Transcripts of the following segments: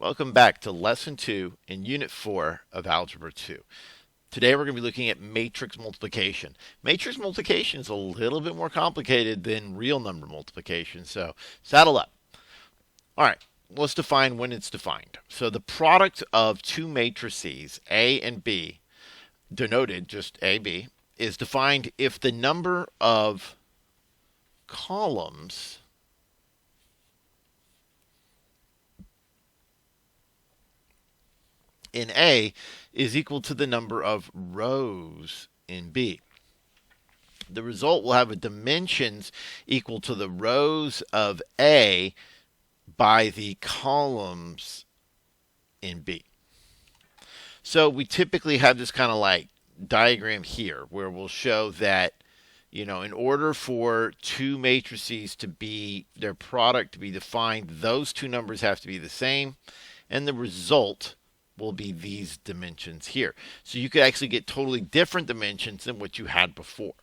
Welcome back to Lesson 2 in Unit 4 of Algebra 2. Today we're going to be looking at matrix multiplication. Matrix multiplication is a little bit more complicated than real number multiplication, so saddle up. All right, let's define when it's defined. So the product of two matrices, A and B, denoted just AB, is defined if the number of columns in A is equal to the number of rows in B. The result will have a dimensions equal to the rows of A by the columns in B. So we typically have this kind of like diagram here where we'll show that, in order for two matrices to be, their product to be defined, those two numbers have to be the same, and the result will be these dimensions here. So you could actually get totally different dimensions than what you had before.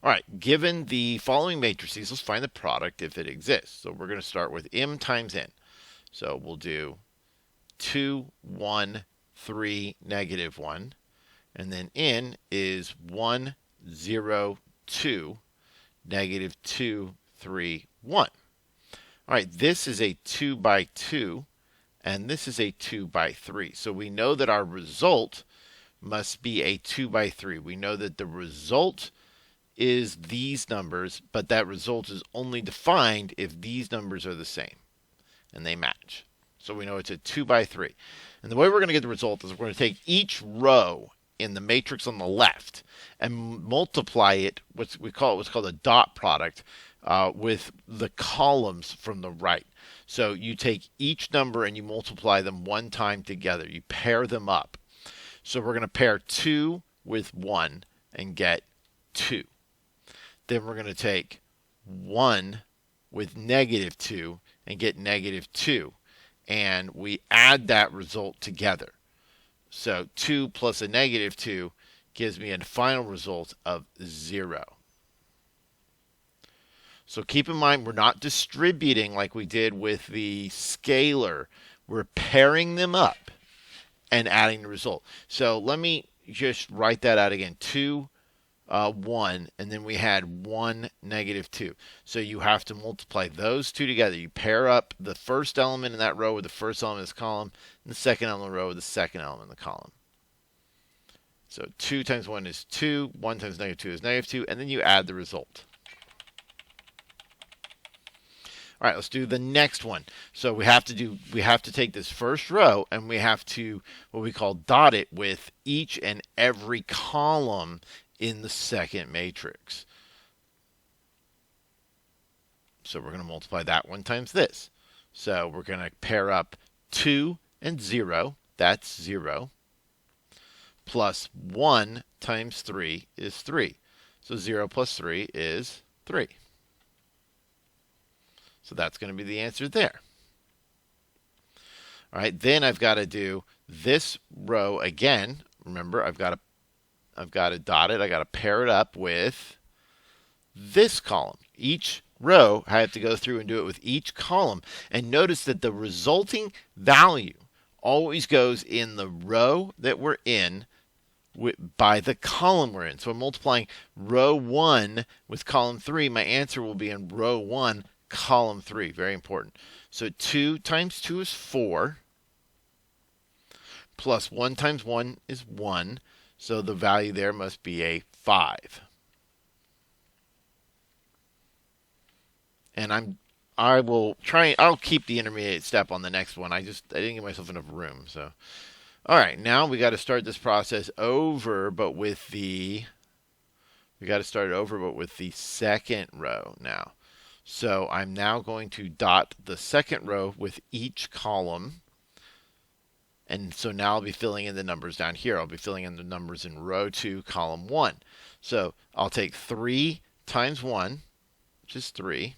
All right, given the following matrices, let's find the product if it exists. So we're going to start with m times n. So we'll do 2, 1, 3, negative 1. And then n is 1, 0, 2, negative 2, 3, 1. All right, this is a 2 by 2. And this is a 2 by 3. So we know that our result must be a 2 by 3. We know that the result is these numbers, but that result is only defined if these numbers are the same and they match. So we know it's a 2 by 3. And the way we're going to get the result is we're going to take each row in the matrix on the left and multiply it, what's called a dot product, with the columns from the right. So you take each number and you multiply them one time together. You pair them up. So we're going to pair 2 with 1 and get 2. Then we're going to take 1 with negative 2 and get negative 2. And we add that result together. So 2 plus a negative 2 gives me a final result of 0. So keep in mind, we're not distributing like we did with the scalar. We're pairing them up and adding the result. So let me just write that out again. 2, 1, and then we had 1, negative 2. So you have to multiply those two together. You pair up the first element in that row with the first element in this column, and the second element in the row with the second element in the column. So 2 times 1 is 2, 1 times negative 2 is negative 2, and then you add the result. All right, let's do the next one. So we have to take this first row and we have to what we call dot it with each and every column in the second matrix. So we're going to multiply that one times this. So we're going to pair up 2 and 0, that's 0, plus 1 times 3 is 3. So 0 plus 3 is 3. So that's going to be the answer there. All right, then I've got to do this row again. Remember, I've got to dot it. I got to pair it up with this column. Each row, I have to go through and do it with each column. And notice that the resulting value always goes in the row that we're in by the column we're in. So I'm multiplying row 1 with column 3. My answer will be in row 1, column 3. Very important. So 2 times 2 is 4. Plus 1 times 1 is 1. So the value there must be a 5. And I'll keep the intermediate step on the next one. I didn't give myself enough room. So, all right, now we got to start this process over, but with the second row now. So I'm now going to dot the second row with each column. And so now I'll be filling in the numbers down here. I'll be filling in the numbers in row 2, column 1. So I'll take 3 times 1, which is 3.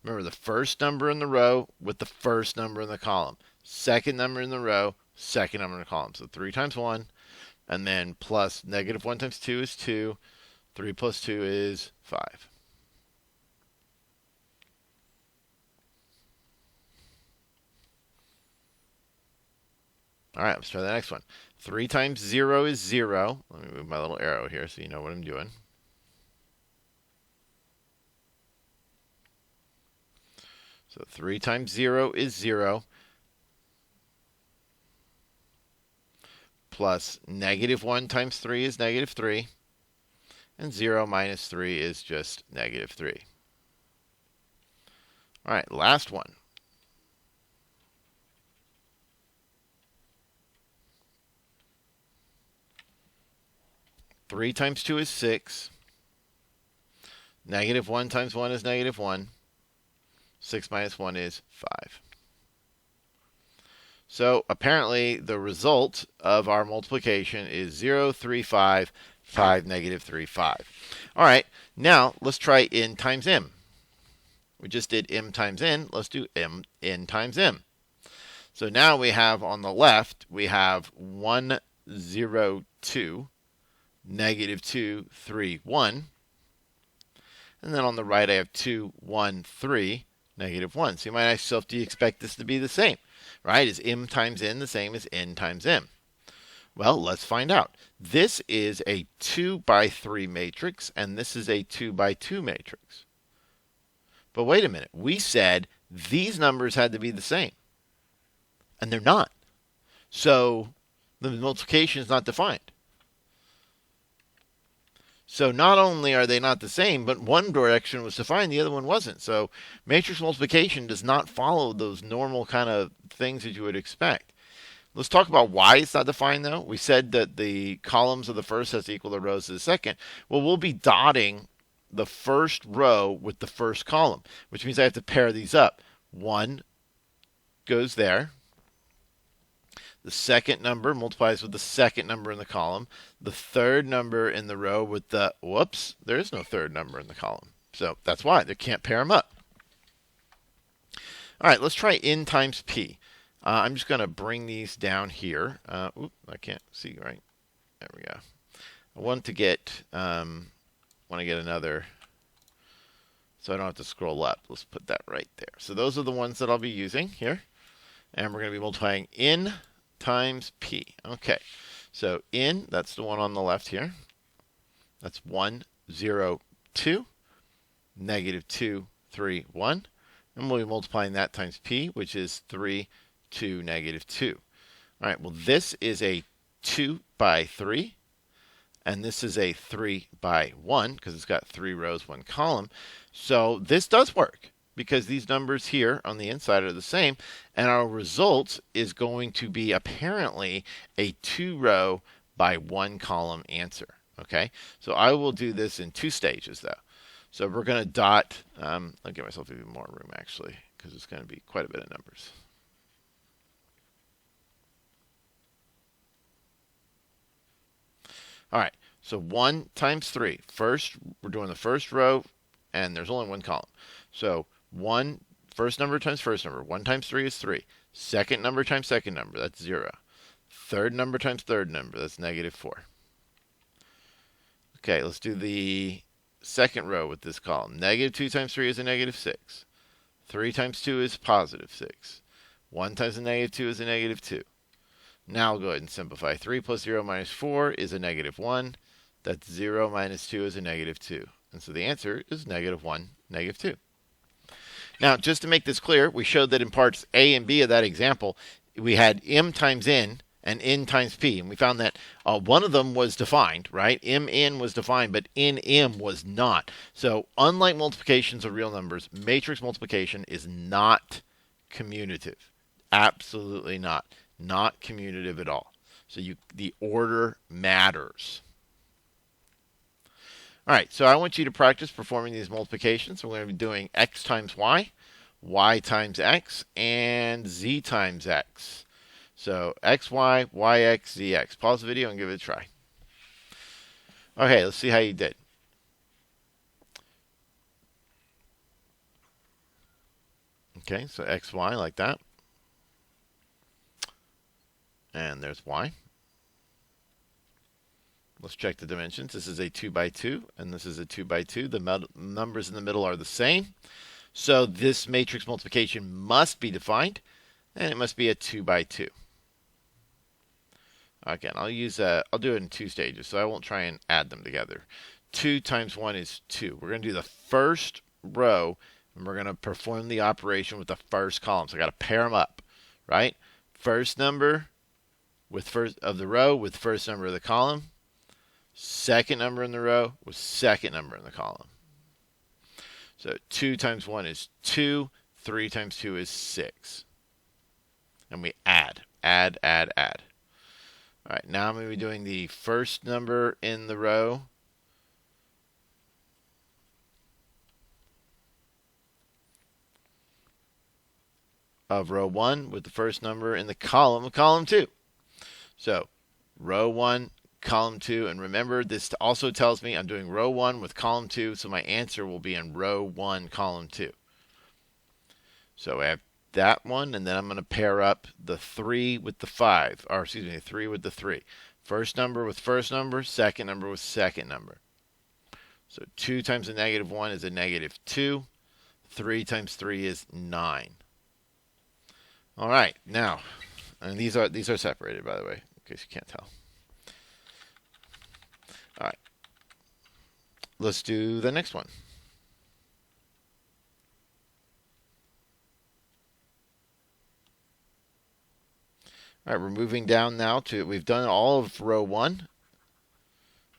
Remember the first number in the row with the first number in the column. Second number in the row, second number in the column. So 3 times 1, and then plus negative 1 times 2 is 2. 3 plus 2 is 5. All right, let's try the next one. 3 times 0 is 0. Let me move my little arrow here so you know what I'm doing. So 3 times 0 is 0. Plus negative 1 times 3 is negative 3. And 0 minus 3 is just negative 3. All right, last one. 3 times 2 is 6. Negative 1 times 1 is negative 1. 6 minus 1 is 5. So apparently the result of our multiplication is 0, 3, 5, 5, negative 3, 5. All right, now let's try n times m. We just did m times n. Let's do n times m. So now we have on the left, we have 1, 0, 2, negative 2, 3, 1. And then on the right, I have 2, 1, 3, negative 1. So you might ask yourself, do you expect this to be the same? Right? Is m times n the same as n times m? Well, let's find out. This is a 2 by 3 matrix, and this is a 2 by 2 matrix. But wait a minute. We said these numbers had to be the same. And they're not. So the multiplication is not defined. So not only are they not the same, but one direction was defined, the other one wasn't. So matrix multiplication does not follow those normal kind of things that you would expect. Let's talk about why it's not defined, though. We said that the columns of the first has to equal the rows of the second. Well, we'll be dotting the first row with the first column, which means I have to pair these up. 1 goes there. The second number multiplies with the second number in the column. The third number in the row with the, whoops, there is no third number in the column. So that's why they can't pair them up. All right, let's try n times p. I'm just going to bring these down here. I can't see, right? There we go. I want to get another, so I don't have to scroll up. Let's put that right there. So those are the ones that I'll be using here. And we're going to be multiplying n times p. Okay, so n, that's the one on the left here. That's 1, 0, 2, negative 2, 3, 1. And we'll be multiplying that times p, which is 3, 2, negative 2. All right, well, this is a 2 by 3. And this is a 3 by 1, because it's got 3 rows, 1 column. So this does work, because these numbers here on the inside are the same, and our result is going to be apparently a 2-row by 1 column answer. Okay, so I will do this in 2 stages, though. So we're going to dot, I'll give myself even more room, actually, because it's going to be quite a bit of numbers. All right, so 1 times 3. First, we're doing the first row, and there's only 1 column. So 1, first number times first number. 1 times 3 is 3. Second number times second number, that's 0. Third number times third number, that's negative 4. Okay, let's do the second row with this column. Negative 2 times 3 is a negative 6. 3 times 2 is positive 6. 1 times a negative 2 is a negative 2. Now I'll go ahead and simplify. 3 plus 0 minus 4 is a negative 1. That's 0 minus 2 is a negative 2. And so the answer is negative 1, negative 2. Now, just to make this clear, we showed that in parts A and B of that example, we had m times n and n times p. And we found that one of them was defined, right? mn was defined, but nm was not. So unlike multiplications of real numbers, matrix multiplication is not commutative. Absolutely not. Not commutative at all. So the order matters. All right, so I want you to practice performing these multiplications. So we're going to be doing x times y times x, and z times x. So xy, yx, zx. Pause the video and give it a try. Okay, let's see how you did. Okay, so xy like that. And there's y. Let's check the dimensions. This is a 2 by 2, and this is a 2 by 2. The numbers in the middle are the same. So this matrix multiplication must be defined, and it must be a 2 by 2. Again, I'll do it in 2 stages, so I won't try and add them together. 2 times 1 is 2. We're going to do the first row, and we're going to perform the operation with the first column. So I got to pair them up, right? First number with first of the row with first number of the column. Second number in the row with second number in the column. So 2 times 1 is 2. 3 times 2 is 6. And we add. All right, now I'm going to be doing the first number in the row of row 1 with the first number in the column of column 2. So row 1, column 2, and remember this also tells me I'm doing row 1 with column 2, so my answer will be in row 1, column 2. So I have that one, and then I'm going to pair up the 3 with the 5, or excuse me, 3 with the 3. First number with first number, second number with second number. So 2 times a negative 1 is a negative 2. 3 times 3 is 9. All right, now, and these are separated, by the way, in case you can't tell. All right, let's do the next one. All right, we're moving down now to, we've done all of row 1.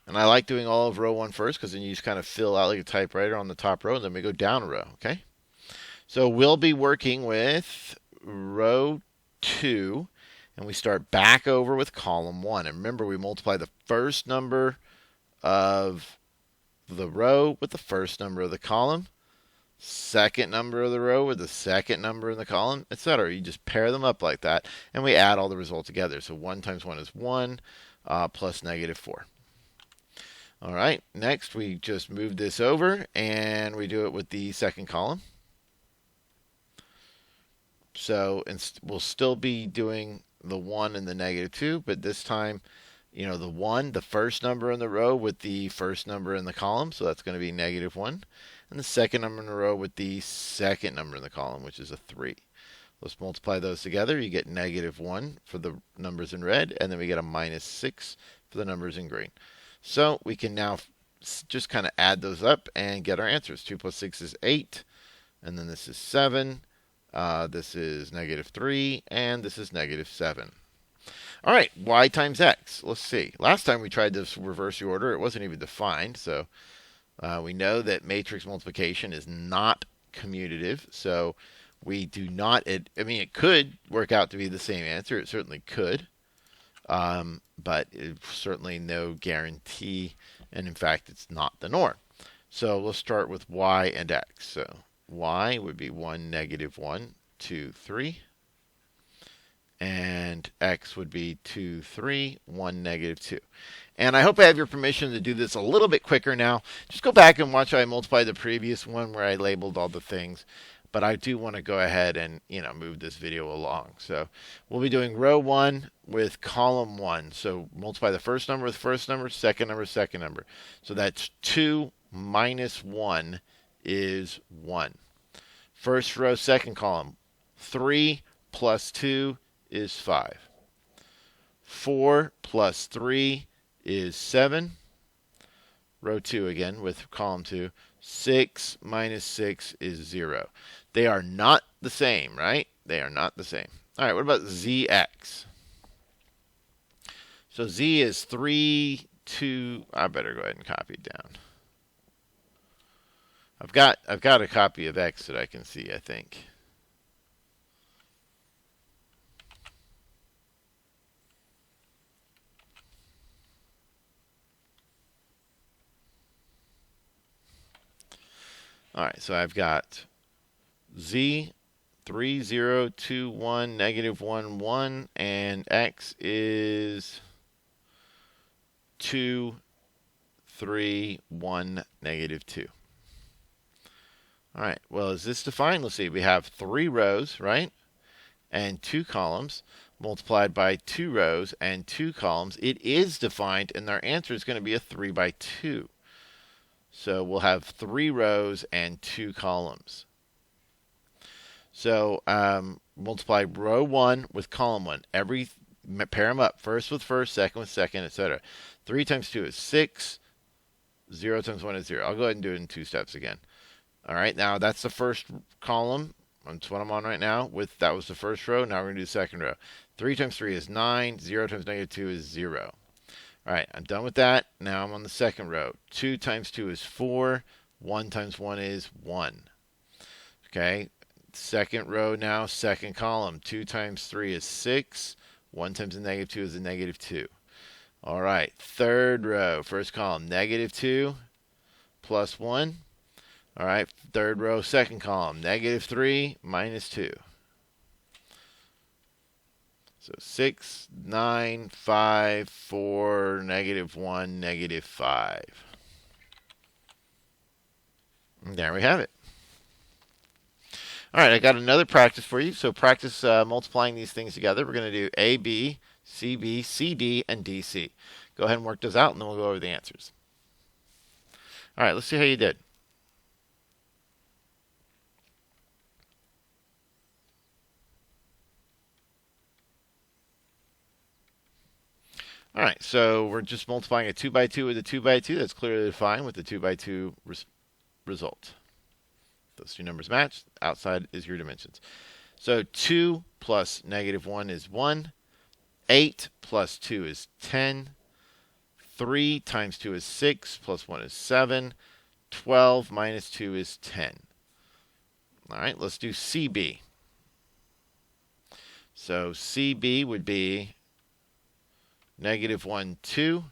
And I like doing all of row 1 first because then you just kind of fill out like a typewriter on the top row, and then we go down a row, okay? So we'll be working with row 2, and we start back over with column 1. And remember, we multiply the first number of the row with the first number of the column, second number of the row with the second number in the column, etc. You just pair them up like that, and we add all the results together. So 1 times 1 is 1 plus negative 4. All right, next we just move this over, and we do it with the second column. So we'll still be doing the 1 and the negative 2, but this time, you know, the 1, the first number in the row with the first number in the column, so that's going to be negative 1. And the second number in the row with the second number in the column, which is a 3. Let's multiply those together. You get negative 1 for the numbers in red, and then we get a minus 6 for the numbers in green. So we can now just kind of add those up and get our answers. 2 plus 6 is 8, and then this is 7. This is negative 3, and this is negative 7. All right, y times x. Let's see. Last time we tried this reverse order, it wasn't even defined, so we know that matrix multiplication is not commutative, so we do not, I mean, it could work out to be the same answer. It certainly could, but it's certainly no guarantee, and in fact, it's not the norm. So let's start with y and x. So y would be 1, negative 1, 2, 3. And x would be 2, 3, 1, negative 2. And I hope I have your permission to do this a little bit quicker now. Just go back and watch how I multiply the previous one where I labeled all the things. But I do want to go ahead and, move this video along. So we'll be doing row 1 with column 1. So multiply the first number with first number, second number, second number. So that's 2 minus 1 is 1. First row, second column. 3 plus 2 is 5. 4 plus 3 is 7. Row 2 again with column 2. 6 minus 6 is 0. They are not the same, right? They are not the same. All right, what about zx? So z is 3, 2. I better go ahead and copy it down. I've got a copy of x that I can see, I think. All right, so I've got z 3, 0, 2, 1, negative 1, 1, and x is 2, 3, 1, negative 2. All right, well, is this defined? Let's see. We have 3 rows, right? And 2 columns multiplied by 2 rows and 2 columns. It is defined, and our answer is going to be a 3 by 2. So we'll have 3 rows and 2 columns. So multiply row 1 with column 1. Every pair them up. First with first, second with second, etc. 3 times 2 is 6. 0 times 1 is 0. I'll go ahead and do it in 2 steps again. All right, now that's the first column. That's what I'm on right now. That was the first row. Now we're going to do the second row. 3 times 3 is 9. 0 times negative 2 is 0. All right, I'm done with that. Now I'm on the second row. 2 times 2 is 4. 1 times 1 is 1. Okay, second row now, second column. 2 times 3 is 6. 1 times the negative 2 is a negative 2. All right, third row, first column, negative 2 plus 1. All right, third row, second column, negative 3 minus 2. So 6, 9, 5, 4, negative 1, negative 5. And there we have it. All right, I got another practice for you. So practice multiplying these things together. We're going to do AB, CB, CD, and DC. Go ahead and work those out, and then we'll go over the answers. All right, let's see how you did. All right, so we're just multiplying a 2 by 2 with a 2 by 2. That's clearly defined with the 2 by 2 result. Those two numbers match. Outside is your dimensions. So 2 plus negative 1 is 1. 8 plus 2 is 10. 3 times 2 is 6, plus 1 is 7. 12 minus 2 is 10. All right, let's do CB. So CB would be negative 1, 2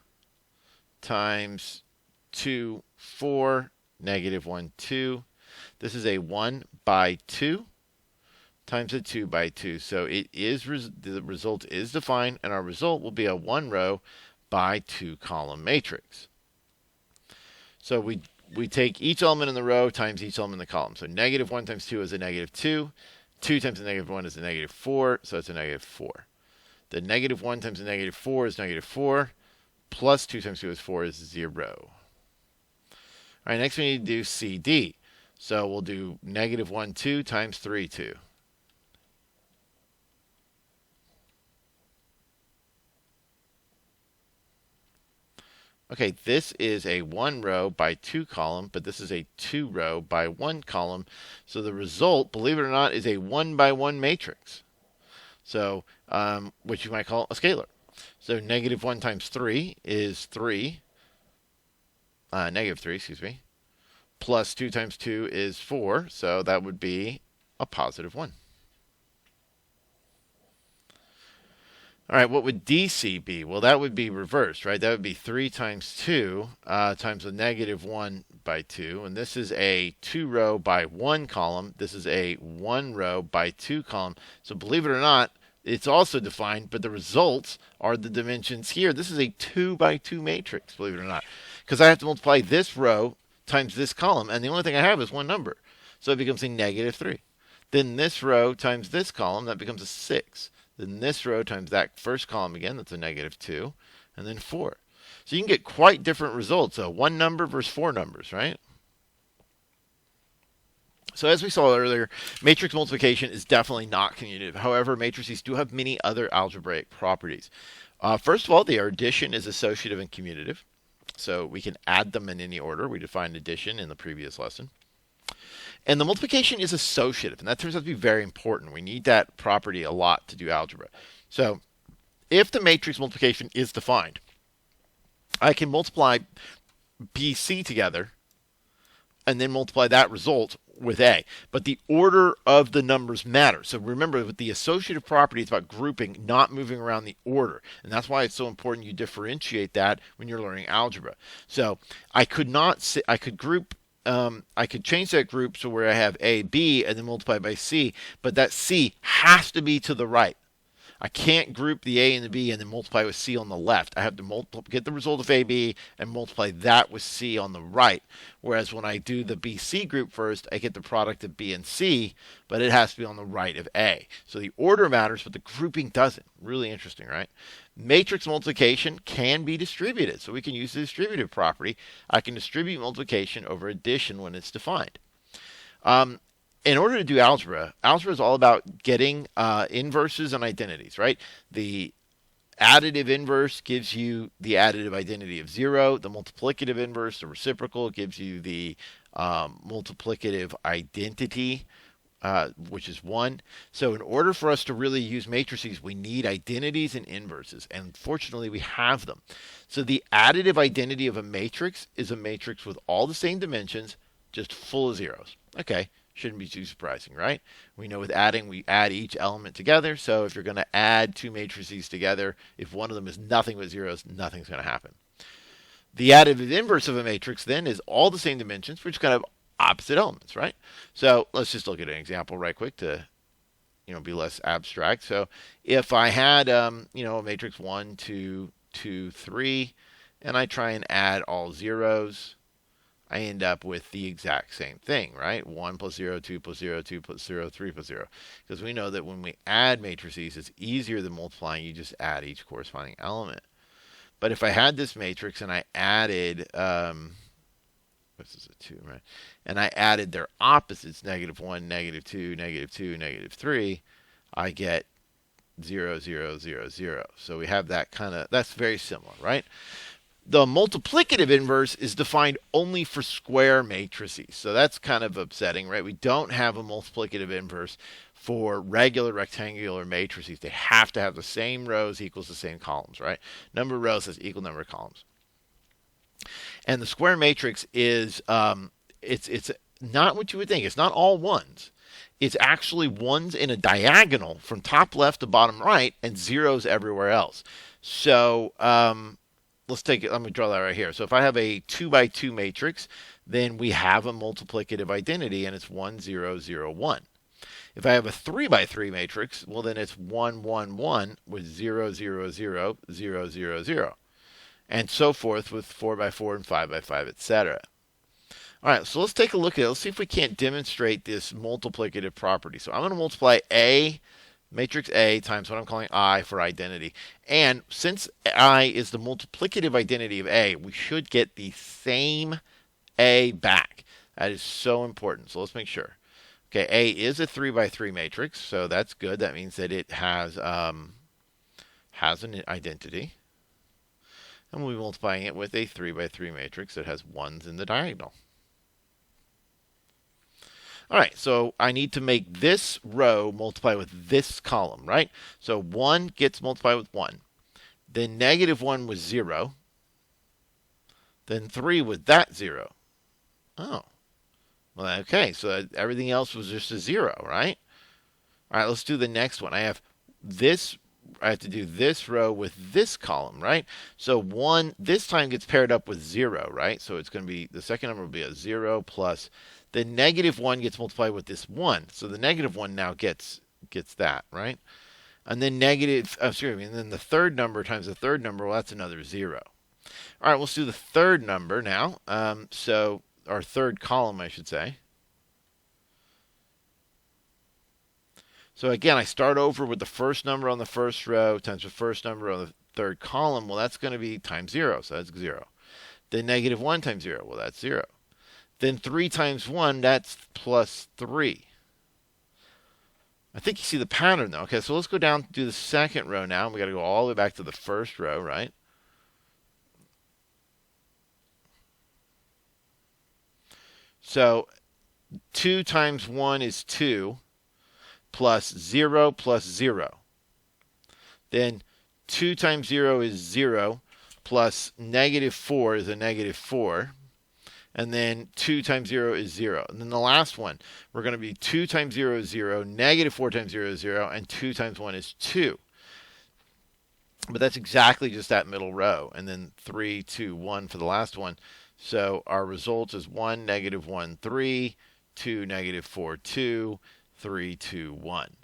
times 2, 4, negative 1, 2. This is a 1 by 2 times a 2 by 2. So it is the result is defined, and our result will be a 1 row by 2 column matrix. So we take each element in the row times each element in the column. So negative 1 times 2 is a negative 2. 2 times a negative 1 is a negative 4, so it's a negative 4. The negative 1 times a negative 4 is negative 4. Plus 2 times 2 is 4 is 0. All right, next we need to do CD. So we'll do negative 1, 2 times 3, 2. Okay, this is a 1 row by 2 column, but this is a 2 row by 1 column. So the result, believe it or not, is a 1 by 1 matrix. So, what you might call a scalar. So negative 1 times 3 is 3. Negative 3, excuse me. Plus 2 times 2 is 4. So that would be a positive 1. All right, what would DC be? Well, that would be reversed, right? That would be 3 times 2 times a negative 1 by 2. And this is a 2 row by 1 column. This is a 1 row by 2 column. So believe it or not, it's also defined, but the results are the dimensions here. This is a 2 by 2 matrix, believe it or not. Because I have to multiply this row times this column, and the only thing I have is one number. So it becomes a negative 3. Then this row times this column, that becomes a 6. Then this row times that first column again, that's a negative 2, and then 4. So you can get quite different results. So 1 number versus 4 numbers, right? So as we saw earlier, matrix multiplication is definitely not commutative. However, matrices do have many other algebraic properties. First of all, their addition is associative and commutative. So we can add them in any order. We defined addition in the previous lesson. And the multiplication is associative, and that turns out to be very important. We need that property a lot to do algebra. So if the matrix multiplication is defined, I can multiply BC together and then multiply that result with A. But the order of the numbers matter. So remember, with the associative property, it's about grouping, not moving around the order. And that's why it's so important you differentiate that when you're learning algebra. So I could group I could change that group so where I have A, B, and then multiply by C, but that C has to be to the right. I can't group the A and the B and then multiply with C on the left. I have to get the result of AB and multiply that with C on the right. Whereas when I do the BC group first, I get the product of B and C, but it has to be on the right of A. So the order matters, but the grouping doesn't. Really interesting, right? Matrix multiplication can be distributed. So we can use the distributive property. I can distribute multiplication over addition when it's defined. In order to do algebra is all about getting inverses and identities, right? The additive inverse gives you the additive identity of 0. The multiplicative inverse, the reciprocal, gives you the multiplicative identity, which is 1. So in order for us to really use matrices, we need identities and inverses. And fortunately, we have them. So the additive identity of a matrix is a matrix with all the same dimensions, just full of zeros. Okay, shouldn't be too surprising, right? We know with adding, we add each element together. So if you're going to add two matrices together, if one of them is nothing but zeros, nothing's going to happen. The additive inverse of a matrix then is all the same dimensions, which kind of opposite elements, right? So let's just look at an example right quick to be less abstract. So if I had a matrix 1, 2, 2, 3, and I try and add all zeros, I end up with the exact same thing, right? 1 plus 0, 2 plus 0, 2 plus 0, 3 plus 0. Because we know that when we add matrices, it's easier than multiplying. You just add each corresponding element. But if I had this matrix and I added, this is a 2, right? And I added their opposites, -1, -2, -2, -3, I get 0, 0, 0, 0. So we have that that's very similar, right? The multiplicative inverse is defined only for square matrices. So that's kind of upsetting, right? We don't have a multiplicative inverse for regular rectangular matrices. They have to have the same rows equals the same columns, right? Number of rows has equal number of columns. And the square matrix is, it's not what you would think. It's not all ones. It's actually ones in a diagonal from top left to bottom right and zeros everywhere else. So let's take it. Let me draw that right here. So if I have a 2 by 2 matrix, then we have a multiplicative identity, and it's 1, 0, 0, 1. If I have a 3 by 3 matrix, well, then it's 1, 1, 1 with 0, 0, 0, 0, 0, 0. And so forth with 4 by 4 and 5 by 5, etc. All right, so let's take a look at it. Let's see if we can't demonstrate this multiplicative property. So I'm going to multiply A, matrix A, times what I'm calling I for identity. And since I is the multiplicative identity of A, we should get the same A back. That is so important. So let's make sure. Okay, A is a 3 by 3 matrix, so that's good. That means that it has an identity. And we'll be multiplying it with a 3 by 3 matrix that has ones in the diagonal. All right, so I need to make this row multiply with this column, right? So 1 gets multiplied with 1. Then -1 was 0. Then 3 with that 0. Oh. Well, okay, so everything else was just a 0, right? All right, let's do the next one. I have to do this row with this column, right? So 1 this time gets paired up with 0, right? So it's going to be, the second number will be a 0 plus the -1 gets multiplied with this 1. So the -1 now gets that, right? And then and then the third number times the third number, well, that's another 0. All right, let's do the third number now. So our third column, I should say. So again, I start over with the first number on the first row times the first number on the third column. Well, that's going to be times 0, so that's 0. Then -1 times 0, well, that's 0. Then 3 times 1, that's plus 3. I think you see the pattern, though. Okay, so let's go down to do the second row now. We got to go all the way back to the first row, right? So 2 times 1 is 2, plus 0 plus 0. Then 2 times 0 is 0, plus -4 is a -4. And then 2 times 0 is 0. And then the last one, we're going to be 2 times 0 is 0, -4 times 0 is 0, and 2 times 1 is 2. But that's exactly just that middle row. And then 3, 2, 1 for the last one. So our result is 1, -1, 3, 2, -4, 2, 3, 2, 1.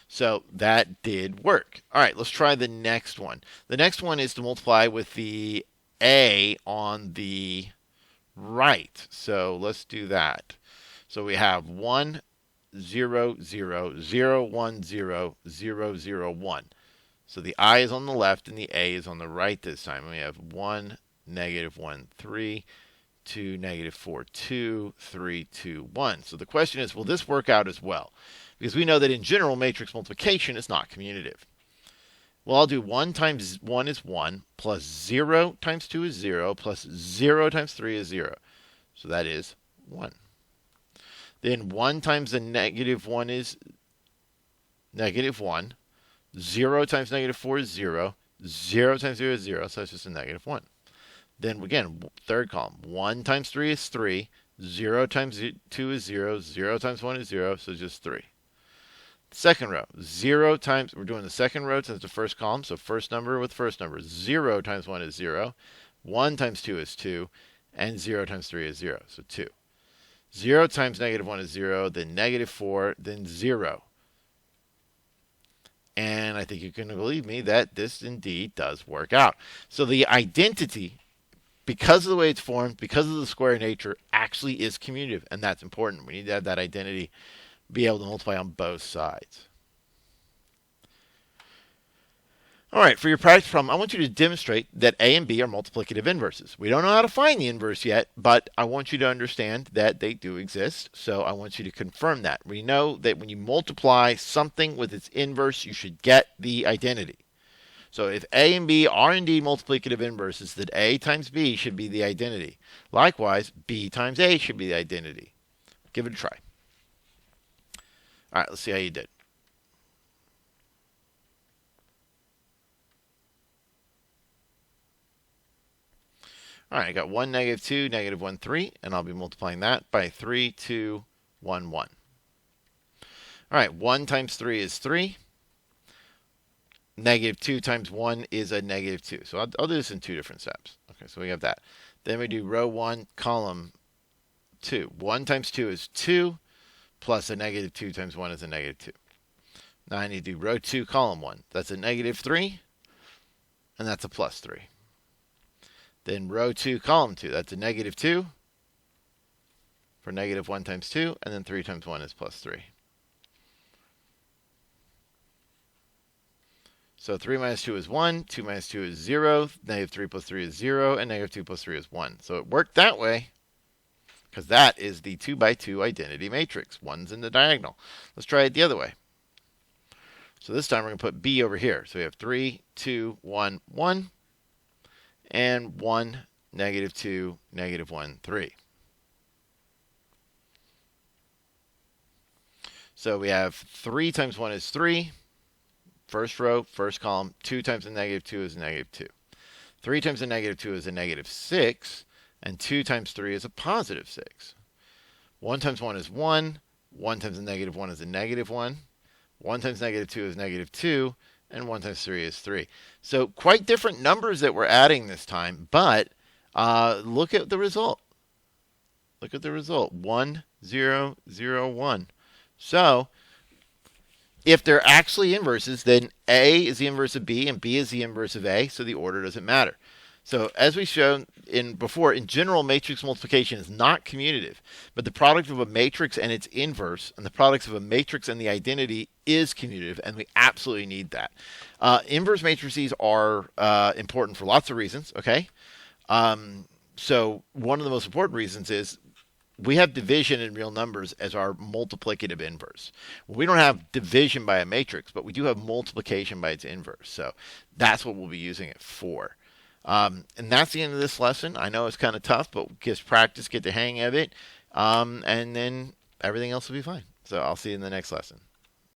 So that did work. All right, let's try the next one. The next one is to multiply with the A on the right. So let's do that. So we have 1, 0, 0, 0, 1, 0, 0, 0, 1. So the I is on the left and the A is on the right this time. And we have 1, -1, 3, 2, -4, 2, 3, 2, 1. So the question is, will this work out as well? Because we know that in general, matrix multiplication is not commutative. Well, I'll do 1 times 1 is 1, plus 0 times 2 is 0, plus 0 times 3 is 0. So that is 1. Then 1 times the negative 1 is negative 1. 0 times negative 4 is 0. 0 times 0 is 0, so that's just a negative 1. Then again, third column. 1 times 3 is 3. 0 times 2 is 0. 0 times 1 is 0, so just 3. Second row, 0 times, we're doing the second row since the first column, so first number with first number. 0 times 1 is 0. 1 times 2 is 2. And 0 times 3 is 0, so 2. 0 times negative 1 is 0, then negative 4, then 0. And I think you can believe me that this indeed does work out. So the identity, because of the way it's formed, because of the square nature, actually is commutative, and that's important. We need to have that identity be able to multiply on both sides. All right, for your practice problem, I want you to demonstrate that A and B are multiplicative inverses. We don't know how to find the inverse yet, but I want you to understand that they do exist, so I want you to confirm that. We know that when you multiply something with its inverse, you should get the identity. So if A and B are indeed multiplicative inverses, then A times B should be the identity. Likewise, B times A should be the identity. Give it a try. All right, let's see how you did. All right, I got 1, negative 2, negative 1, 3, and I'll be multiplying that by 3, 2, 1, 1. All right, 1 times 3 is 3. Negative 2 times 1 is a negative 2. So I'll do this in 2 different steps. Okay, so we have that. Then we do row 1, column 2. 1 times 2 is 2. Plus a negative 2 times 1 is a negative 2. Now I need to do row 2, column 1. That's a negative 3, and that's a plus 3. Then row 2, column 2. That's a negative 2 for negative 1 times 2, and then 3 times 1 is plus 3. So 3 minus 2 is 1, 2 minus 2 is 0, negative 3 plus 3 is 0, and negative 2 plus 3 is 1. So it worked that way, because that is the 2 by 2 identity matrix. 1's in the diagonal. Let's try it the other way. So this time we're going to put B over here. So we have 3, 2, 1, 1, and 1, negative 2, negative 1, 3. So we have 3 times 1 is 3. First row, first column. 2 times the negative 2 is negative 2. 3 times the negative 2 is a negative 6. And 2 times 3 is a positive 6. 1 times 1 is 1. 1 times the negative 1 is a negative 1. 1 times negative 2 is negative 2. And 1 times 3 is 3. So quite different numbers that we're adding this time. But look at the result. Look at the result. 1, 0, 0, 1. So if they're actually inverses, then A is the inverse of B and B is the inverse of A. So the order doesn't matter. So as we showed before, in general, matrix multiplication is not commutative, but the product of a matrix and its inverse, and the products of a matrix and the identity is commutative, and we absolutely need that. Inverse matrices are important for lots of reasons, okay? So one of the most important reasons is we have division in real numbers as our multiplicative inverse. We don't have division by a matrix, but we do have multiplication by its inverse. So that's what we'll be using it for. And that's the end of this lesson. I know it's kind of tough, but just practice, get the hang of it, and then everything else will be fine. So I'll see you in the next lesson.